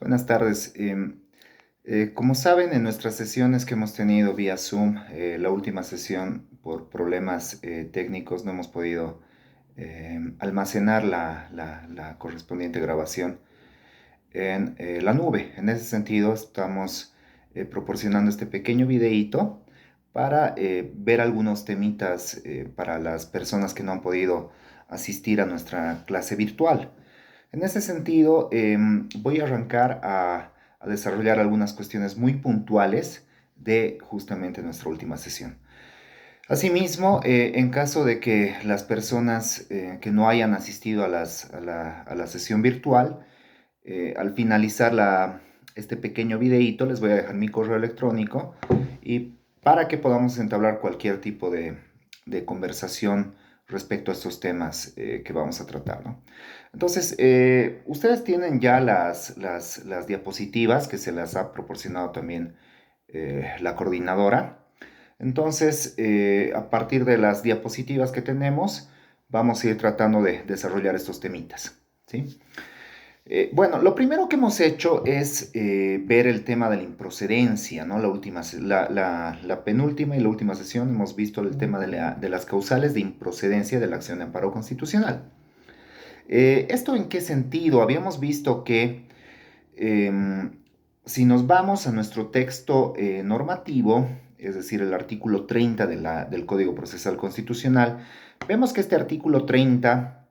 Buenas tardes. Como saben, en nuestras sesiones que hemos tenido vía Zoom, la última sesión por problemas técnicos no hemos podido almacenar la correspondiente grabación en la nube. En ese sentido, estamos proporcionando este pequeño videíto para ver algunos temitas para las personas que no han podido asistir a nuestra clase virtual. En ese sentido, voy a arrancar a desarrollar algunas cuestiones muy puntuales de justamente nuestra última sesión. Asimismo, en caso de que las personas que no hayan asistido a la sesión virtual, al finalizar este pequeño videíto, les voy a dejar mi correo electrónico y para que podamos entablar cualquier tipo de conversación respecto a estos temas que vamos a tratar, ¿no? Entonces, ustedes tienen ya las diapositivas que se las ha proporcionado también la coordinadora. Entonces, a partir de las diapositivas que tenemos, vamos a ir tratando de desarrollar estos temitas, ¿sí? Bueno, lo primero que hemos hecho es ver el tema de la improcedencia, ¿no? La penúltima y la última sesión hemos visto el tema de las causales de improcedencia de la acción de amparo constitucional. ¿Esto en qué sentido? Habíamos visto que si nos vamos a nuestro texto normativo, es decir, el artículo 30 del Código Procesal Constitucional, vemos que este artículo 30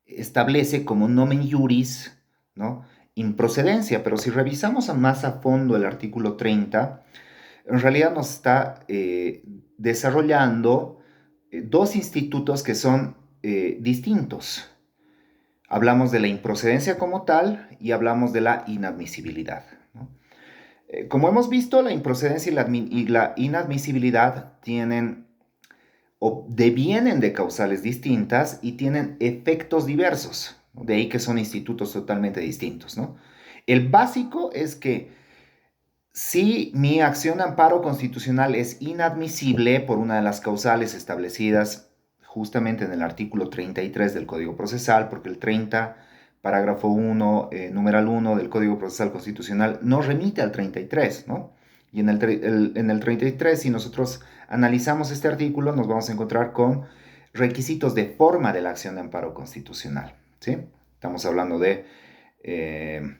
establece como nomen juris, ¿no?, improcedencia, pero si revisamos más a fondo el artículo 30, en realidad nos está desarrollando dos institutos que son distintos. Hablamos de la improcedencia como tal y hablamos de la inadmisibilidad, ¿no? Como hemos visto, la improcedencia y la inadmisibilidad tienen o devienen de causales distintas y tienen efectos diversos, ¿no? De ahí que son institutos totalmente distintos, ¿no? El básico es que si mi acción de amparo constitucional es inadmisible por una de las causales establecidas justamente en el artículo 33 del Código Procesal, porque el 30, parágrafo 1, numeral 1 del Código Procesal Constitucional no remite al 33, ¿no? Y en el 33, si nosotros analizamos este artículo, nos vamos a encontrar con requisitos de forma de la acción de amparo constitucional, ¿sí? Estamos hablando de... eh,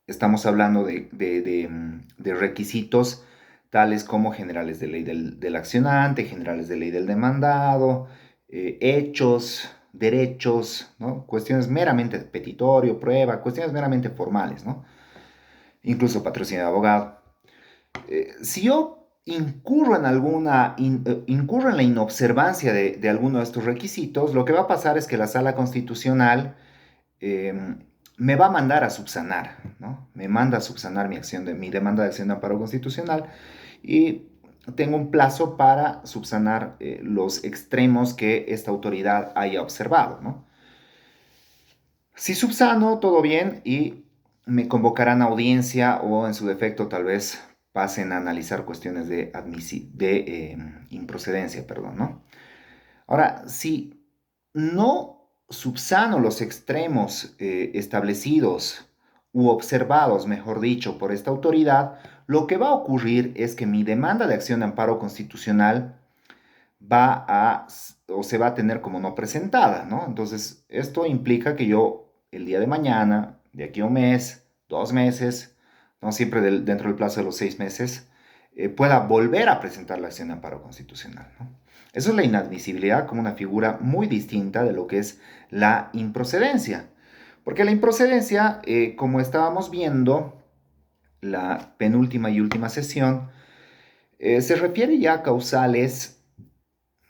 Estamos hablando de requisitos tales como generales de ley del accionante, generales de ley del demandado, hechos, derechos, ¿no? Cuestiones meramente petitorio, prueba, cuestiones meramente formales, ¿no? Incluso patrocinio de abogado. Si yo incurro en la inobservancia de alguno de estos requisitos, lo que va a pasar es que la Sala Constitucional eh, me va a mandar a subsanar, ¿no? Me manda a subsanar mi demanda de acción de amparo constitucional y tengo un plazo para subsanar los extremos que esta autoridad haya observado, ¿no? Si subsano, todo bien y me convocarán a audiencia o en su defecto tal vez pasen a analizar cuestiones de improcedencia, perdón, ¿no? Ahora, si no subsano los extremos establecidos u observados, mejor dicho, por esta autoridad, lo que va a ocurrir es que mi demanda de acción de amparo constitucional se va a tener como no presentada, ¿no? Entonces, esto implica que yo el día de mañana, de aquí a un mes, 2 meses, no siempre dentro del plazo de los 6 meses, pueda volver a presentar la acción de amparo constitucional, ¿no? Eso es la inadmisibilidad como una figura muy distinta de lo que es la improcedencia. Porque la improcedencia, como estábamos viendo, la penúltima y última sesión, se refiere ya a causales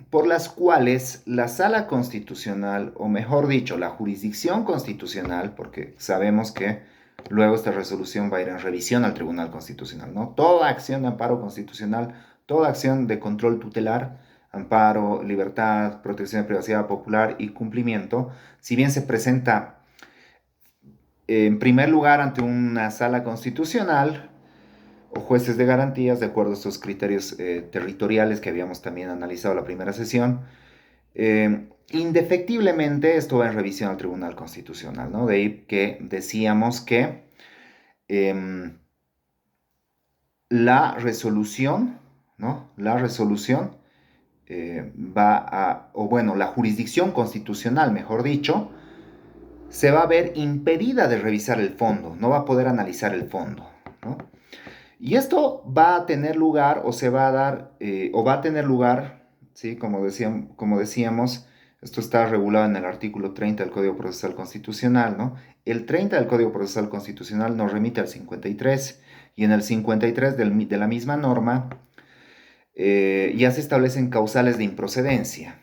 por las cuales la Sala Constitucional, o mejor dicho, la jurisdicción constitucional, porque sabemos que luego esta resolución va a ir en revisión al Tribunal Constitucional, ¿no? Toda acción de amparo constitucional, toda acción de control tutelar, amparo, libertad, protección de privacidad popular y cumplimiento, si bien se presenta en primer lugar ante una Sala Constitucional, o jueces de garantías, de acuerdo a estos criterios territoriales que habíamos también analizado la primera sesión, indefectiblemente esto va en revisión al Tribunal Constitucional, ¿no? De ahí que decíamos que em, la resolución, ¿no? La resolución la jurisdicción constitucional, mejor dicho, se va a ver impedida de revisar el fondo, no va a poder analizar el fondo, ¿no? Y esto va a tener lugar o se va a dar, o va a tener lugar, ¿sí? Como decíamos, esto está regulado en el artículo 30 del Código Procesal Constitucional, ¿no? El 30 del Código Procesal Constitucional nos remite al 53 y en el 53 de la misma norma ya se establecen causales de improcedencia.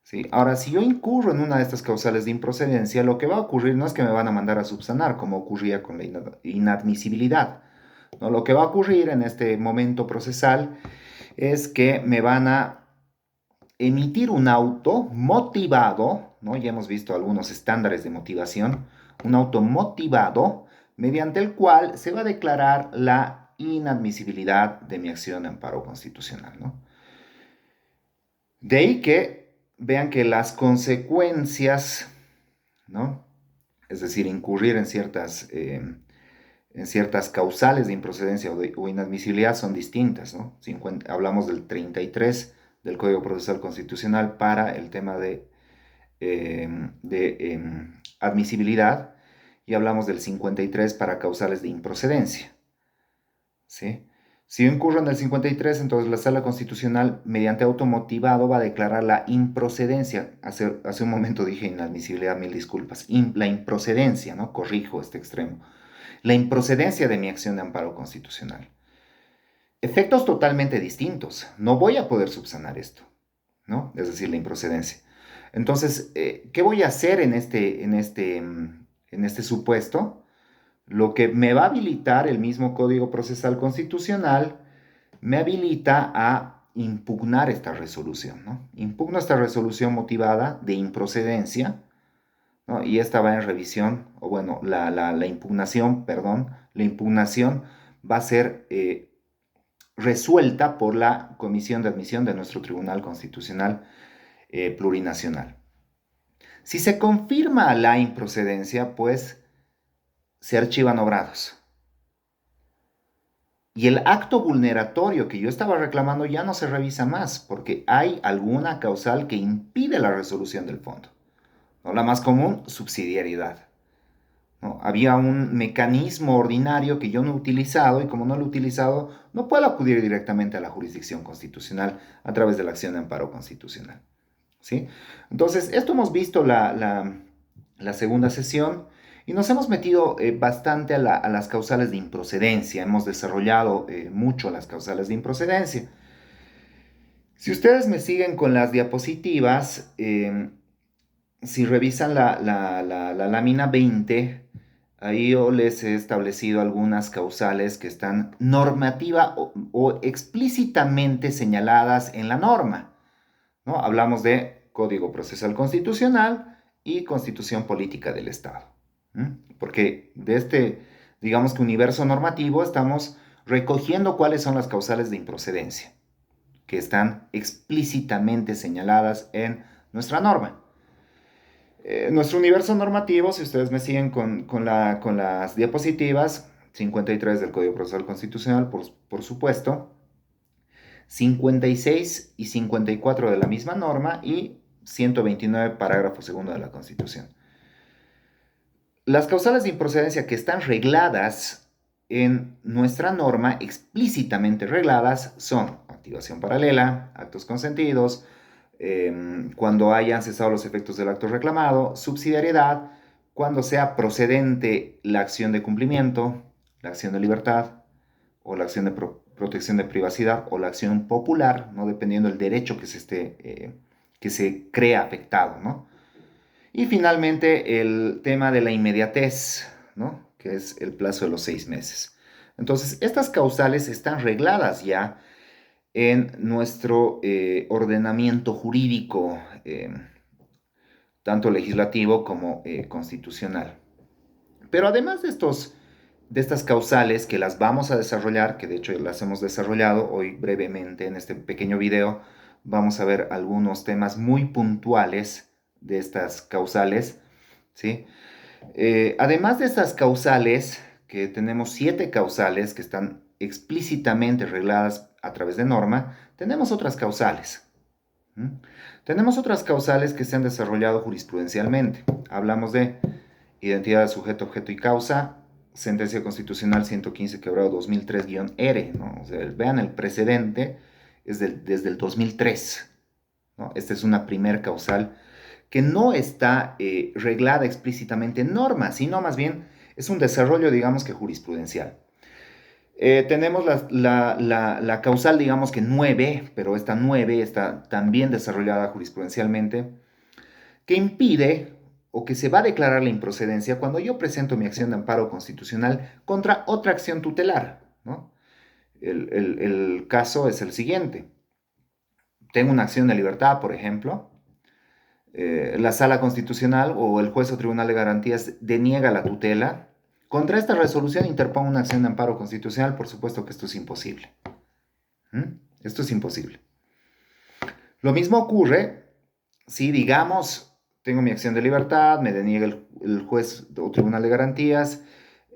¿Sí? Ahora, si yo incurro en una de estas causales de improcedencia, lo que va a ocurrir no es que me van a mandar a subsanar, como ocurría con la inadmisibilidad. ¿No? Lo que va a ocurrir en este momento procesal es que me van a emitir un auto motivado, ¿no? Ya hemos visto algunos estándares de motivación, un auto motivado mediante el cual se va a declarar la inadmisibilidad de mi acción de amparo constitucional, ¿no? De ahí que vean que las consecuencias, ¿no? Es decir, incurrir en ciertas causales de improcedencia o inadmisibilidad son distintas, ¿no? Hablamos del 33 del Código Procesal Constitucional para el tema de admisibilidad y hablamos del 53 para causales de improcedencia, ¿sí? Si yo incurro en el 53, entonces la Sala Constitucional, mediante auto motivado, va a declarar la improcedencia. Hace un momento dije inadmisibilidad, mil disculpas. La improcedencia, ¿no? Corrijo este extremo. La improcedencia de mi acción de amparo constitucional. Efectos totalmente distintos. No voy a poder subsanar esto, ¿no? Es decir, la improcedencia. Entonces, ¿qué voy a hacer en este supuesto? Lo que me va a habilitar el mismo Código Procesal Constitucional, me habilita a impugnar esta resolución, ¿no? Impugno esta resolución motivada de improcedencia, ¿no? Y esta va en revisión, o bueno, la impugnación, perdón, la impugnación va a ser resuelta por la Comisión de Admisión de nuestro Tribunal Constitucional Plurinacional. Si se confirma la improcedencia, pues se archivan obrados. Y el acto vulneratorio que yo estaba reclamando ya no se revisa más porque hay alguna causal que impide la resolución del fondo, ¿no? La más común, subsidiariedad, ¿no? Había un mecanismo ordinario que yo no he utilizado y como no lo he utilizado, no puedo acudir directamente a la jurisdicción constitucional a través de la acción de amparo constitucional, ¿sí? Entonces, esto hemos visto la segunda sesión y nos hemos metido bastante a las causales de improcedencia. Hemos desarrollado mucho las causales de improcedencia. Si ustedes me siguen con las diapositivas, si revisan la lámina 20, ahí yo les he establecido algunas causales que están normativa o explícitamente señaladas en la norma, ¿no? Hablamos de Código Procesal Constitucional y Constitución Política del Estado. Porque de este, digamos que universo normativo, estamos recogiendo cuáles son las causales de improcedencia, que están explícitamente señaladas en nuestra norma. Nuestro universo normativo, si ustedes me siguen con las diapositivas, 53 del Código Procesal Constitucional, por supuesto, 56 y 54 de la misma norma y 129 parágrafo segundo de la Constitución. Las causales de improcedencia que están regladas en nuestra norma, explícitamente regladas, son activación paralela, actos consentidos, cuando hayan cesado los efectos del acto reclamado, subsidiariedad, cuando sea procedente la acción de cumplimiento, la acción de libertad o la acción de protección de privacidad o la acción popular, ¿no? Dependiendo del derecho que se crea afectado, ¿no? Y finalmente el tema de la inmediatez, ¿no? Que es el plazo de los 6 meses. Entonces, estas causales están regladas ya en nuestro ordenamiento jurídico, tanto legislativo como constitucional. Pero además de estas causales que las vamos a desarrollar, que de hecho las hemos desarrollado hoy brevemente en este pequeño video, vamos a ver algunos temas muy puntuales de estas causales, ¿sí? Además de estas causales, que tenemos 7 causales que están explícitamente regladas a través de norma, tenemos otras causales. ¿Mm? Tenemos otras causales que se han desarrollado jurisprudencialmente. Hablamos de identidad de sujeto, objeto y causa, sentencia constitucional 115 quebrado 2003-R, ¿no? O sea, vean el precedente, es desde el 2003, ¿no? Esta es una primer causal que no está reglada explícitamente en norma, sino más bien es un desarrollo, digamos que jurisprudencial. Tenemos la causal, digamos que 9, pero esta 9 está también desarrollada jurisprudencialmente, que impide o que se va a declarar la improcedencia cuando yo presento mi acción de amparo constitucional contra otra acción tutelar, ¿no? El caso es el siguiente. Tengo una acción de libertad, por ejemplo, la sala constitucional o el juez o tribunal de garantías deniega la tutela. Contra esta resolución interpongo una acción de amparo constitucional, por supuesto que esto es imposible. ¿Mm? Esto es imposible. Lo mismo ocurre si, digamos, tengo mi acción de libertad, me deniega el juez o tribunal de garantías,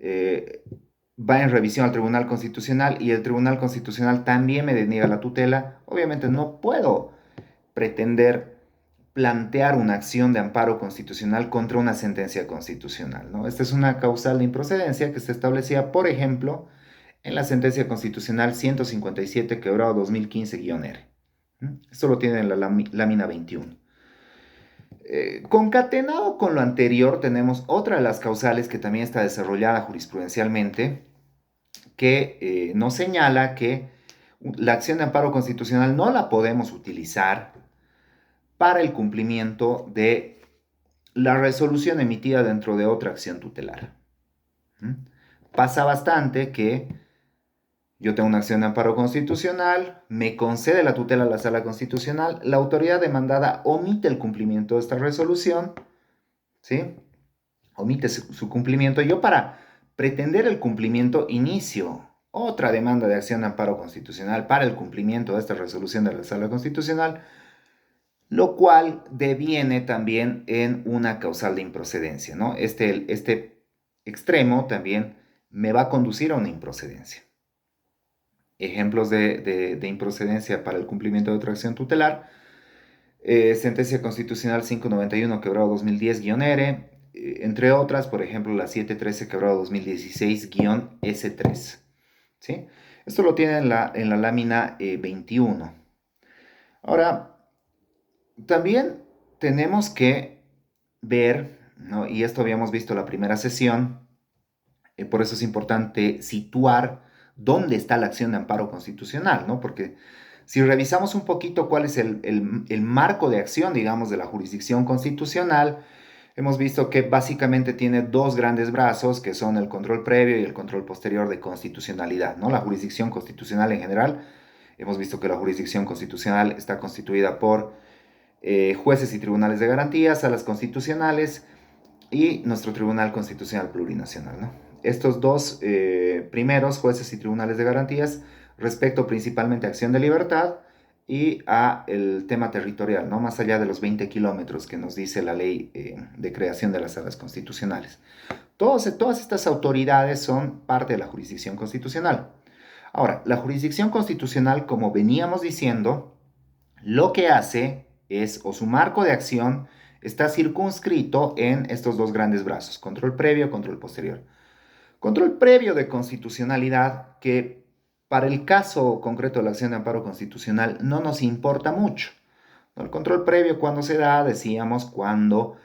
eh, va en revisión al Tribunal Constitucional y el Tribunal Constitucional también me deniega la tutela. Obviamente no puedo pretender plantear una acción de amparo constitucional contra una sentencia constitucional, ¿no? Esta es una causal de improcedencia que se establecía, por ejemplo, en la sentencia constitucional 157 quebrado 2015-R. Esto lo tiene en la lámina 21. Concatenado con lo anterior, tenemos otra de las causales que también está desarrollada jurisprudencialmente, que nos señala que la acción de amparo constitucional no la podemos utilizar para el cumplimiento de la resolución emitida dentro de otra acción tutelar. Pasa bastante que yo tengo una acción de amparo constitucional, me concede la tutela a la sala constitucional, la autoridad demandada omite el cumplimiento de esta resolución, ¿sí? Omite su cumplimiento. Yo para pretender el cumplimiento inicio otra demanda de acción de amparo constitucional para el cumplimiento de esta resolución de la sala constitucional, lo cual deviene también en una causal de improcedencia, ¿no? Este extremo también me va a conducir a una improcedencia. Ejemplos de improcedencia para el cumplimiento de otra acción tutelar, sentencia constitucional 591 quebrado 2010-R, entre otras, por ejemplo, la 713 quebrado 2016-S3. ¿Sí? Esto lo tiene en la lámina 21. Ahora, también tenemos que ver, ¿no? Y esto habíamos visto la primera sesión, por eso es importante situar dónde está la acción de amparo constitucional, ¿no? Porque si revisamos un poquito cuál es el marco de acción, digamos, de la jurisdicción constitucional, hemos visto que básicamente tiene dos grandes brazos, que son el control previo y el control posterior de constitucionalidad, ¿no? La jurisdicción constitucional en general, hemos visto que la jurisdicción constitucional está constituida por jueces y tribunales de garantía, salas constitucionales y nuestro Tribunal Constitucional Plurinacional, ¿no? Estos dos primeros, jueces y tribunales de garantías, respecto principalmente a acción de libertad y a el tema territorial, ¿no? Más allá de los 20 kilómetros que nos dice la ley de creación de las salas constitucionales. Todas estas autoridades son parte de la jurisdicción constitucional. Ahora, la jurisdicción constitucional, como veníamos diciendo, lo que hace es, o su marco de acción, está circunscrito en estos dos grandes brazos, control previo, control posterior. Control previo de constitucionalidad que para el caso concreto de la acción de amparo constitucional no nos importa mucho. El control previo cuando se da, decíamos, cuando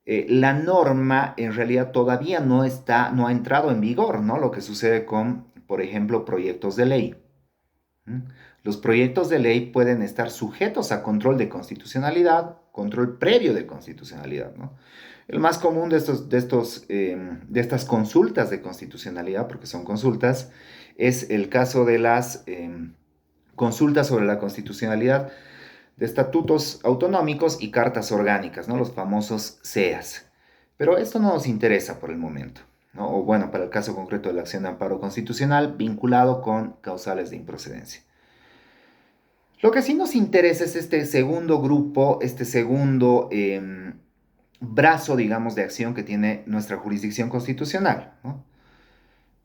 la norma en realidad todavía no ha entrado en vigor, ¿no? Lo que sucede con, por ejemplo, proyectos de ley. Los proyectos de ley pueden estar sujetos a control de constitucionalidad, control previo de constitucionalidad, ¿no? El más común de estas consultas de constitucionalidad, porque son consultas, es el caso de las consultas sobre la constitucionalidad de estatutos autonómicos y cartas orgánicas, ¿no? Los famosos CEAS. Pero esto no nos interesa por el momento, ¿no? O bueno, para el caso concreto de la acción de amparo constitucional vinculado con causales de improcedencia. Lo que sí nos interesa es este segundo grupo, este segundo brazo, digamos, de acción que tiene nuestra jurisdicción constitucional, ¿no?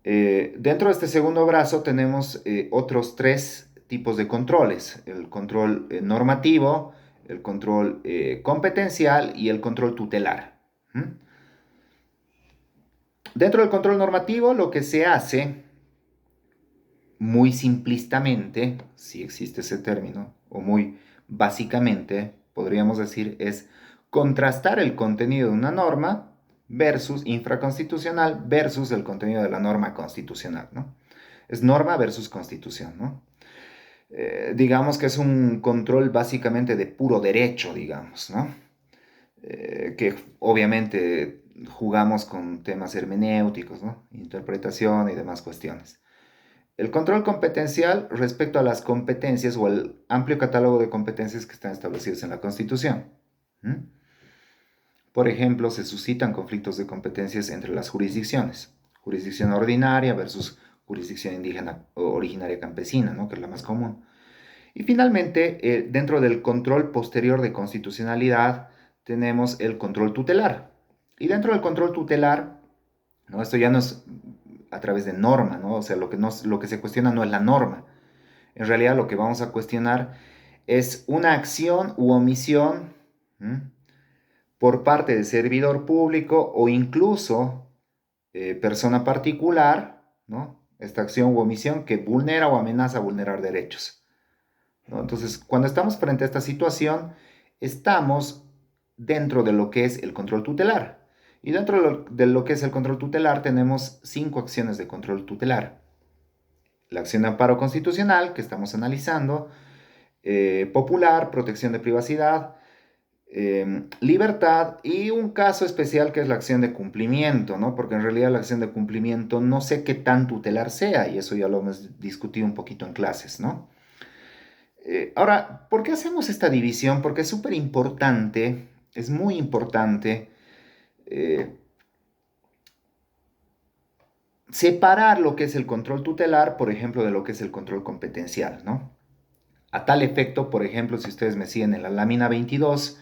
Dentro de este segundo brazo tenemos otros tres tipos de controles: el control normativo, el control competencial y el control tutelar. ¿Mm? Dentro del control normativo, lo que se hace, muy simplistamente, si existe ese término, o muy básicamente, podríamos decir, es contrastar el contenido de una norma versus infraconstitucional versus el contenido de la norma constitucional, ¿no? Es norma versus constitución, ¿no? Digamos que es un control básicamente de puro derecho, digamos, ¿no? Que obviamente jugamos con temas hermenéuticos, ¿no? Interpretación y demás cuestiones. El control competencial respecto a las competencias o el amplio catálogo de competencias que están establecidos en la Constitución. ¿Mm? Por ejemplo, se suscitan conflictos de competencias entre las jurisdicciones. Jurisdicción ordinaria versus jurisdicción indígena o originaria campesina, ¿no? Que es la más común. Y finalmente, dentro del control posterior de constitucionalidad, tenemos el control tutelar. Y dentro del control tutelar, ¿no? Esto ya no es a través de norma, ¿no? O sea, lo que se cuestiona no es la norma. En realidad lo que vamos a cuestionar es una acción u omisión, ¿m?, por parte de servidor público o incluso persona particular, ¿no? Esta acción u omisión que vulnera o amenaza vulnerar derechos, ¿no? Entonces, cuando estamos frente a esta situación, estamos dentro de lo que es el control tutelar. Y dentro de lo que es el control tutelar tenemos 5 acciones de control tutelar. La acción de amparo constitucional que estamos analizando, popular, protección de privacidad, libertad y un caso especial que es la acción de cumplimiento, ¿no? Porque en realidad la acción de cumplimiento no sé qué tan tutelar sea y eso ya lo hemos discutido un poquito en clases, ¿no? Ahora, ¿por qué hacemos esta división? Porque es súper importante, es muy importante eh, separar lo que es el control tutelar, por ejemplo, de lo que es el control competencial, ¿no? A tal efecto, por ejemplo, si ustedes me siguen en la lámina 22,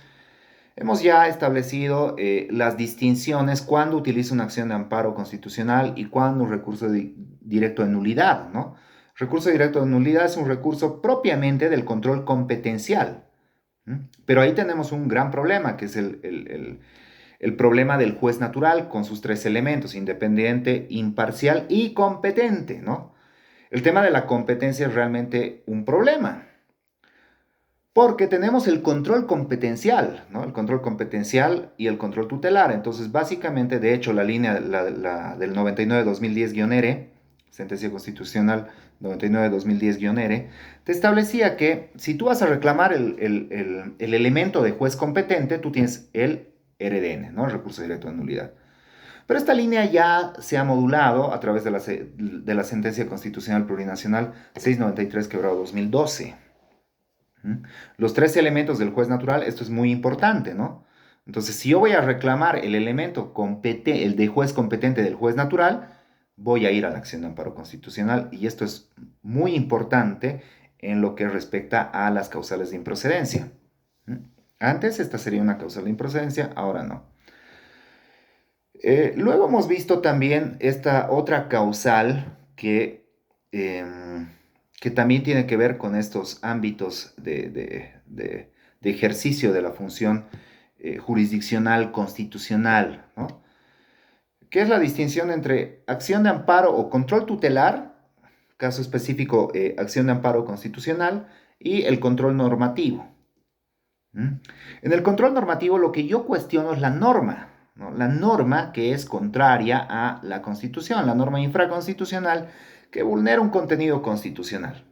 hemos ya establecido las distinciones cuando utiliza una acción de amparo constitucional y cuando un recurso directo de nulidad, ¿no? Recurso directo de nulidad es un recurso propiamente del control competencial. ¿Mm? Pero ahí tenemos un gran problema, que es el problema del juez natural con sus tres elementos: independiente, imparcial y competente, ¿no? El tema de la competencia es realmente un problema. Porque tenemos el control competencial, ¿no? El control competencial y el control tutelar. Entonces, básicamente, de hecho, la línea del 99-2010-ERE, sentencia constitucional 99-2010-ERE, te establecía que si tú vas a reclamar el elemento de juez competente, tú tienes el RDN, ¿no? El recurso directo de nulidad. Pero esta línea ya se ha modulado a través de la sentencia constitucional plurinacional 693/2012. ¿Mm? Los tres elementos del juez natural, esto es muy importante, ¿no? Entonces, si yo voy a reclamar el elemento el de juez competente del juez natural, voy a ir a la acción de amparo constitucional y esto es muy importante en lo que respecta a las causales de improcedencia. ¿Mm? Antes esta sería una causal de improcedencia, ahora no. Luego hemos visto también esta otra causal em, que también tiene que ver con estos ámbitos de ejercicio de la función jurisdiccional constitucional, ¿no? Que es la distinción entre acción de amparo o control tutelar, caso específico, acción de amparo constitucional, y el control normativo. ¿Mm? En el control normativo lo que yo cuestiono es la norma, ¿no? La norma que es contraria a la Constitución, la norma infraconstitucional que vulnera un contenido constitucional.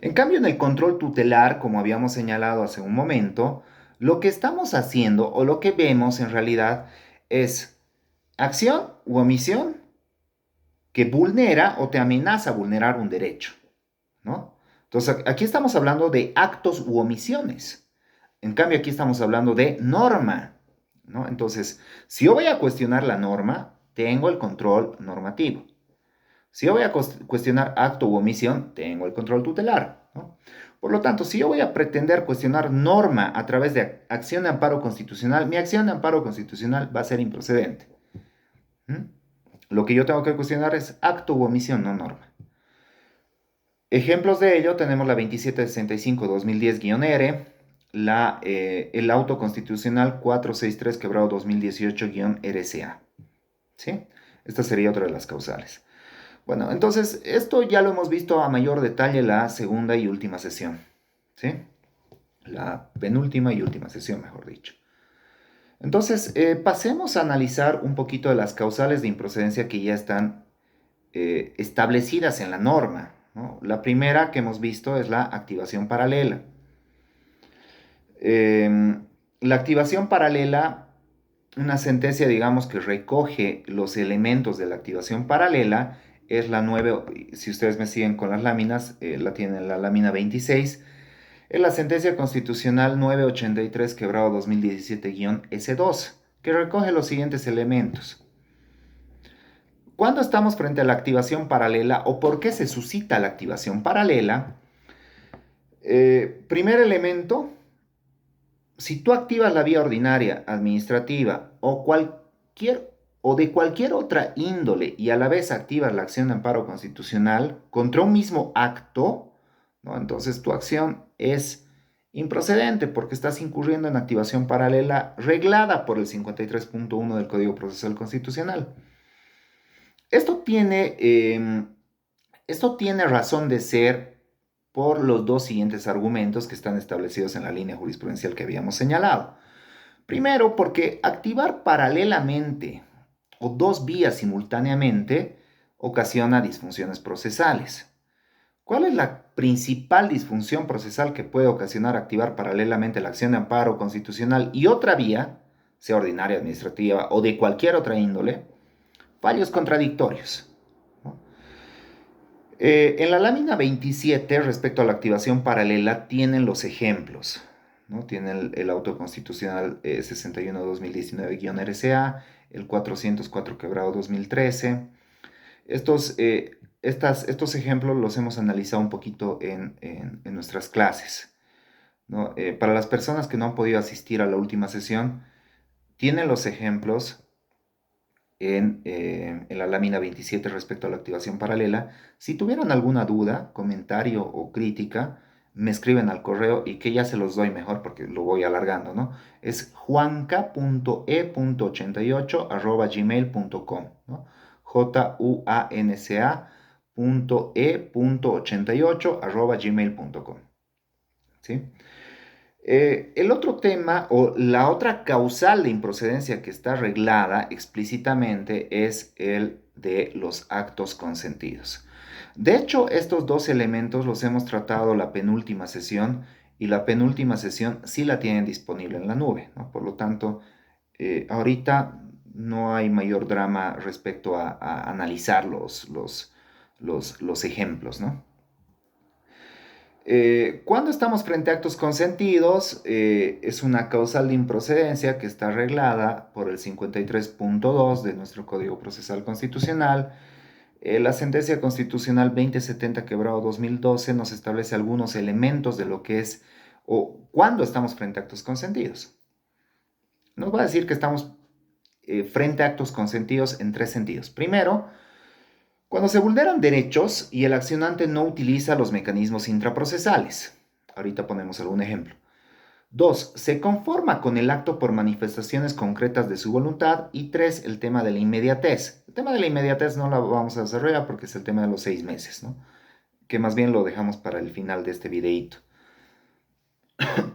En cambio, en el control tutelar, como habíamos señalado hace un momento, lo que estamos haciendo o lo que vemos en realidad es acción u omisión que vulnera o te amenaza a vulnerar un derecho, ¿no? Entonces, aquí estamos hablando de actos u omisiones. En cambio, aquí estamos hablando de norma, ¿no? Entonces, si yo voy a cuestionar la norma, tengo el control normativo. Si yo voy a cuestionar acto u omisión, tengo el control tutelar, ¿no? Por lo tanto, si yo voy a pretender cuestionar norma a través de acción de amparo constitucional, mi acción de amparo constitucional va a ser improcedente. ¿Mm? Lo que yo tengo que cuestionar es acto u omisión, no norma. Ejemplos de ello tenemos la 2765-2010-R, el auto constitucional 463 quebrado 2018-RCA. ¿Sí? Esta sería otra de las causales. Bueno, entonces esto ya lo hemos visto a mayor detalle en la segunda y última sesión. ¿Sí? La penúltima y última sesión, mejor dicho. Entonces, pasemos a analizar un poquito de las causales de improcedencia que ya están establecidas en la norma, ¿no? La primera que hemos visto es la activación paralela. La activación paralela, una sentencia, digamos, que recoge los elementos de la activación paralela, es la 9, si ustedes me siguen con las láminas, la tienen en la lámina 26, es la sentencia constitucional 983 quebrado 2017-S2, que recoge los siguientes elementos. Cuando estamos frente a la activación paralela o por qué se suscita la activación paralela, primer elemento, si tú activas la vía ordinaria, administrativa o de cualquier otra índole y a la vez activas la acción de amparo constitucional contra un mismo acto, ¿no? Entonces tu acción es improcedente porque estás incurriendo en activación paralela reglada por el 53.1 del Código Procesal Constitucional. Esto tiene razón de ser por los dos siguientes argumentos que están establecidos en la línea jurisprudencial que habíamos señalado. Primero, porque activar paralelamente o dos vías simultáneamente ocasiona disfunciones procesales. ¿Cuál es la principal disfunción procesal que puede ocasionar activar paralelamente la acción de amparo constitucional y otra vía, sea ordinaria, administrativa o de cualquier otra índole? Fallos contradictorios. En la lámina 27, respecto a la activación paralela, tienen los ejemplos, ¿no? Tienen el auto constitucional 61-2019-RCA, el 404 quebrado 2013. Estos ejemplos los hemos analizado un poquito en nuestras clases, ¿no? Para las personas que no han podido asistir a la última sesión, tienen los ejemplos en la lámina 27 respecto a la activación paralela. Si tuvieran alguna duda, comentario o crítica, me escriben al correo y que ya se los doy mejor porque lo voy alargando, ¿no? Es juanca.e.88@gmail.com, ¿no? juanca.e.88@gmail.com, ¿sí? El otro tema o la otra causal de improcedencia que está arreglada explícitamente es el de los actos consentidos. De hecho, estos dos elementos los hemos tratado la penúltima sesión y la penúltima sesión sí la tienen disponible en la nube, ¿no? Por lo tanto, ahorita no hay mayor drama respecto a analizar los ejemplos, ¿no? Cuando estamos frente a actos consentidos, es una causal de improcedencia que está arreglada por el 53.2 de nuestro Código Procesal Constitucional. La sentencia constitucional 2070 quebrado 2012 nos establece algunos elementos de lo que es o cuando estamos frente a actos consentidos. Nos va a decir que estamos frente a actos consentidos en tres sentidos. Primero, cuando se vulneran derechos y el accionante no utiliza los mecanismos intraprocesales. Ahorita ponemos algún ejemplo. Dos, se conforma con el acto por manifestaciones concretas de su voluntad. Y tres, el tema de la inmediatez. El tema de la inmediatez no lo vamos a desarrollar porque es el tema de los 6 meses, ¿no? Que más bien lo dejamos para el final de este videíto.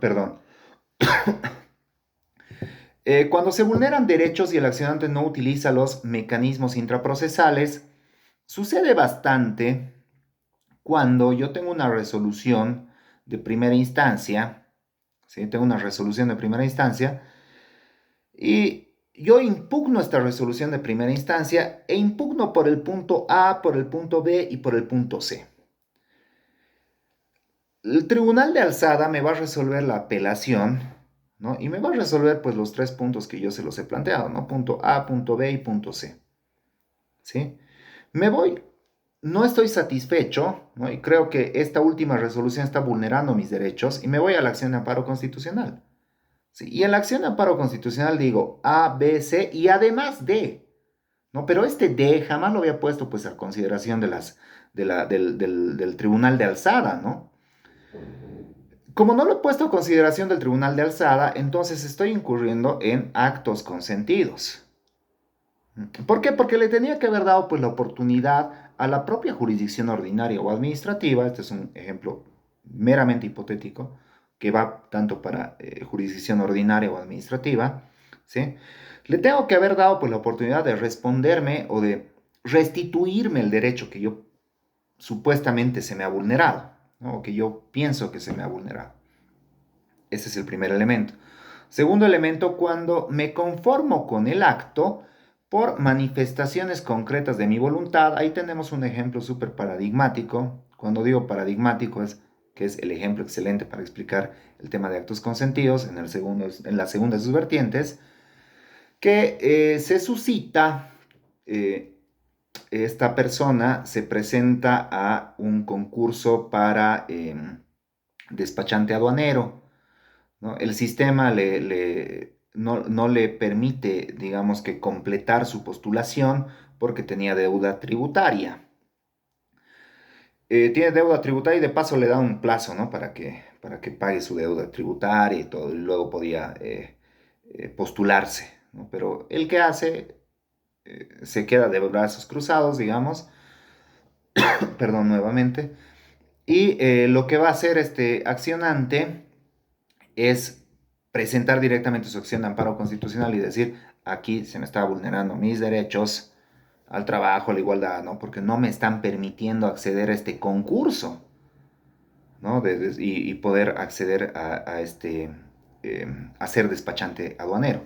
Perdón. Cuando se vulneran derechos y el accionante no utiliza los mecanismos intraprocesales, sucede bastante cuando yo tengo una resolución de primera instancia, ¿sí? Tengo una resolución de primera instancia y yo impugno esta resolución de primera instancia e impugno por el punto A, por el punto B y por el punto C. El tribunal de alzada me va a resolver la apelación, ¿no? Y me va a resolver pues los tres puntos que yo se los he planteado, ¿no? Punto A, punto B y punto C. ¿Sí? Me voy, no estoy satisfecho, ¿no? Y creo que esta última resolución está vulnerando mis derechos y me voy a la acción de amparo constitucional. ¿Sí? Y en la acción de amparo constitucional digo A, B, C y además D. ¿no? Pero este D jamás lo había puesto pues a consideración del tribunal de alzada, ¿no? Como no lo he puesto a consideración del tribunal de alzada, entonces estoy incurriendo en actos consentidos. ¿Por qué? Porque le tenía que haber dado pues la oportunidad a la propia jurisdicción ordinaria o administrativa, este es un ejemplo meramente hipotético, que va tanto para jurisdicción ordinaria o administrativa, ¿sí? Le tengo que haber dado pues la oportunidad de responderme o de restituirme el derecho que yo supuestamente se me ha vulnerado, ¿no? O que yo pienso que se me ha vulnerado. Ese es el primer elemento. Segundo elemento, cuando me conformo con el acto por manifestaciones concretas de mi voluntad, ahí tenemos un ejemplo súper paradigmático. Cuando digo paradigmático es que es el ejemplo excelente para explicar el tema de actos consentidos en la segunda de sus vertientes, que se suscita, eh, esta persona se presenta a un concurso para despachante aduanero, ¿no? El sistema no le permite, digamos que completar su postulación porque tenía deuda tributaria. Tiene deuda tributaria y de paso le da un plazo, ¿no? Para que pague su deuda tributaria y todo, y luego podía postularse, ¿no? Pero el que hace se queda de brazos cruzados, digamos, perdón nuevamente, y lo que va a hacer este accionante es presentar directamente su acción de amparo constitucional y decir, aquí se me está vulnerando mis derechos al trabajo, a la igualdad, ¿no? Porque no me están permitiendo acceder a este concurso, ¿no? Y poder acceder a ser despachante aduanero.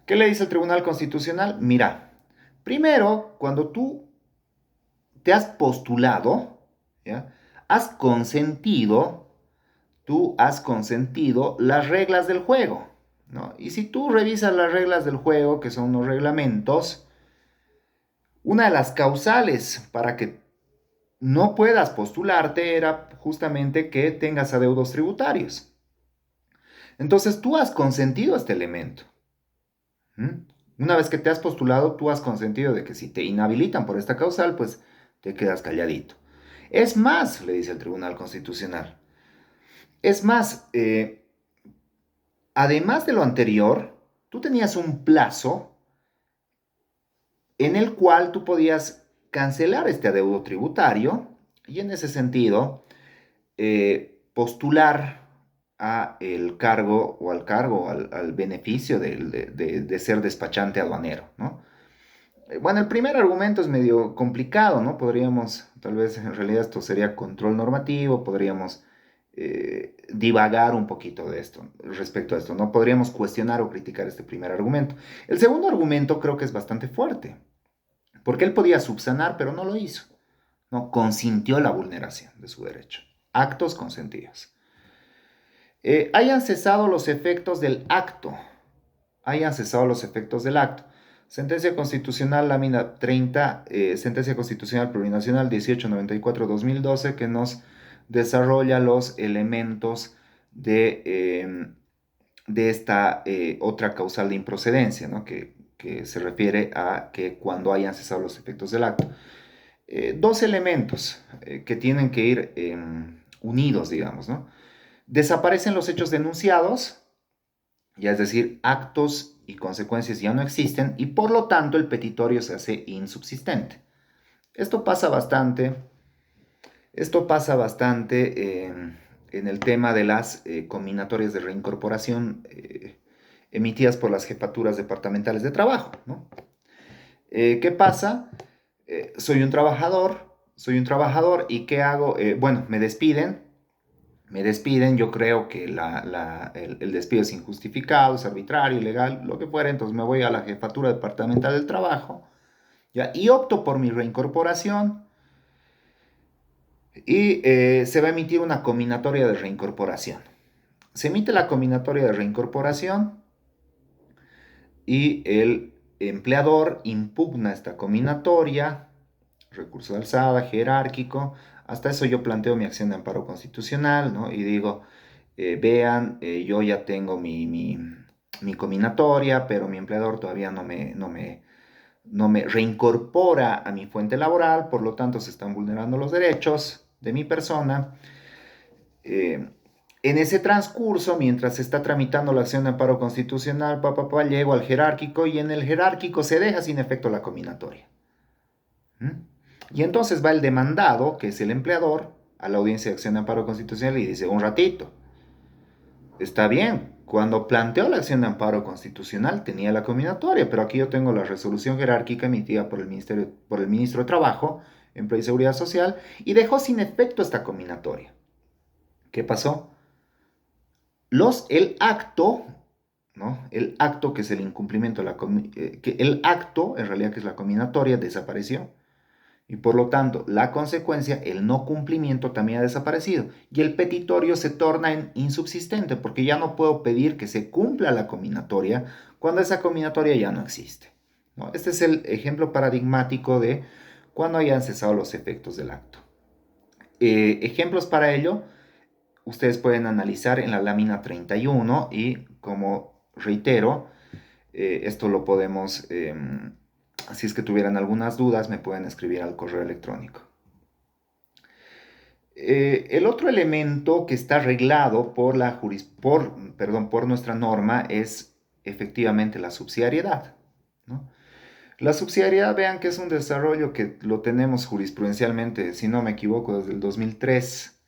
¿Qué le dice el Tribunal Constitucional? Mira, primero, cuando tú te has postulado, ¿ya? Has consentido tú has consentido las reglas del juego, ¿no? Y si tú revisas las reglas del juego, que son los reglamentos, una de las causales para que no puedas postularte era justamente que tengas adeudos tributarios. Entonces tú has consentido este elemento. ¿Mm? Una vez que te has postulado, tú has consentido de que si te inhabilitan por esta causal, pues te quedas calladito. Es más, le dice el Tribunal Constitucional, es más, además de lo anterior, tú tenías un plazo en el cual tú podías cancelar este adeudo tributario y en ese sentido postular a el cargo o al beneficio de ser despachante aduanero, ¿no? Bueno, el primer argumento es medio complicado, ¿no? Podríamos, tal vez en realidad esto sería control normativo, podríamos divagar un poquito de esto, respecto a esto, ¿no? Podríamos cuestionar o criticar este primer argumento. El segundo argumento creo que es bastante fuerte, porque él podía subsanar, pero no lo hizo, ¿no? Consintió la vulneración de su derecho. Actos consentidos. Hayan cesado los efectos del acto. Hayan cesado los efectos del acto. Sentencia Constitucional, lámina 30, Sentencia Constitucional Plurinacional 1894-2012, que nos desarrolla los elementos de esta otra causal de improcedencia, ¿no? Que se refiere a que cuando hayan cesado los efectos del acto. Dos elementos que tienen que ir unidos, digamos, ¿no? Desaparecen los hechos denunciados, ya es decir, actos y consecuencias ya no existen y por lo tanto el petitorio se hace insubsistente. Esto pasa bastante, esto pasa bastante en el tema de las combinatorias de reincorporación emitidas por las jefaturas departamentales de trabajo, ¿no? ¿Qué pasa? Soy un trabajador y ¿qué hago? Bueno, me despiden, yo creo que el despido es injustificado, es arbitrario, ilegal, lo que fuera, entonces me voy a la jefatura departamental del trabajo, ¿ya? Y opto por mi reincorporación y se va a emitir una combinatoria de reincorporación. Se emite la combinatoria de reincorporación y el empleador impugna esta combinatoria, recurso de alzada, jerárquico. Hasta eso yo planteo mi acción de amparo constitucional, ¿no? Y digo, vean, yo ya tengo mi combinatoria, pero mi empleador todavía no me reincorpora a mi fuente laboral, por lo tanto se están vulnerando los derechos de mi persona. Eh, en ese transcurso, mientras se está tramitando la acción de amparo constitucional, llego al jerárquico y en el jerárquico se deja sin efecto la combinatoria. ¿Mm? Y entonces va el demandado, que es el empleador, a la audiencia de acción de amparo constitucional y dice, un ratito, está bien, cuando planteó la acción de amparo constitucional tenía la combinatoria, pero aquí yo tengo la resolución jerárquica emitida por el ministro de Trabajo, Empleo y Seguridad Social, y dejó sin efecto esta combinatoria. ¿Qué pasó? El acto, ¿no? El acto que es el incumplimiento, que el acto, en realidad que es la combinatoria, desapareció. Y por lo tanto, la consecuencia, el no cumplimiento también ha desaparecido. Y el petitorio se torna en insubsistente, porque ya no puedo pedir que se cumpla la combinatoria cuando esa combinatoria ya no existe, ¿no? Este es el ejemplo paradigmático de cuando hayan cesado los efectos del acto. Ejemplos para ello, ustedes pueden analizar en la lámina 31 y como reitero, esto lo podemos, si es que tuvieran algunas dudas, me pueden escribir al correo electrónico. El otro elemento que está arreglado por nuestra norma es efectivamente la subsidiariedad, ¿no? La subsidiariedad, vean que es un desarrollo que lo tenemos jurisprudencialmente, si no me equivoco, desde el 2003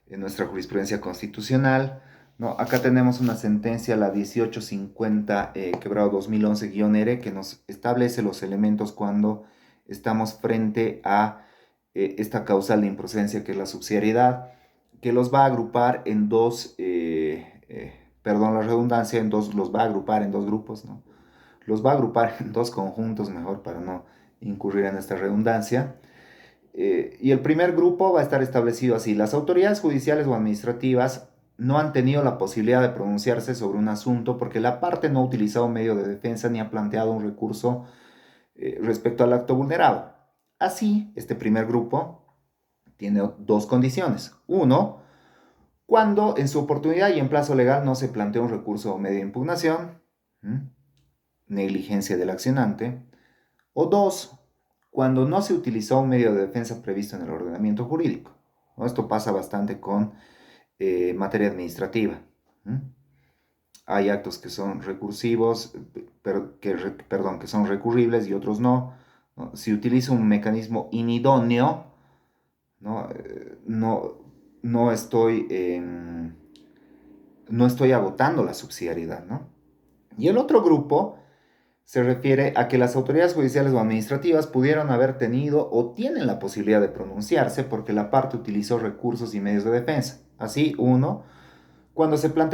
en nuestra jurisprudencia constitucional, ¿no? Acá tenemos una sentencia, la 1850, quebrado 2011-R, que nos establece los elementos cuando estamos frente a esta causal de improcedencia que es la subsidiariedad, que los va a agrupar en dos, perdón la redundancia, los va a agrupar en dos grupos, ¿no? Los va a agrupar en dos conjuntos, mejor para no incurrir en esta redundancia. Y el primer grupo va a estar establecido así. Las autoridades judiciales o administrativas no han tenido la posibilidad de pronunciarse sobre un asunto porque la parte no ha utilizado un medio de defensa ni ha planteado un recurso respecto al acto vulnerado. Así, este primer grupo tiene dos condiciones. Uno, cuando en su oportunidad y en plazo legal no se plantea un recurso o medio de impugnación, negligencia del accionante. O dos, cuando no se utilizó un medio de defensa previsto en el ordenamiento jurídico, ¿no? Esto pasa bastante con materia administrativa. Hay actos que son recursivos, que son recurribles y otros no, ¿no? Si utilizo un mecanismo inidóneo, ¿no? No estoy, no estoy agotando la subsidiariedad, ¿no? Y el otro grupo se refiere a que las autoridades judiciales o administrativas pudieron haber tenido o tienen la posibilidad de pronunciarse porque la parte utilizó recursos y medios de defensa. Así, uno, cuando se plantea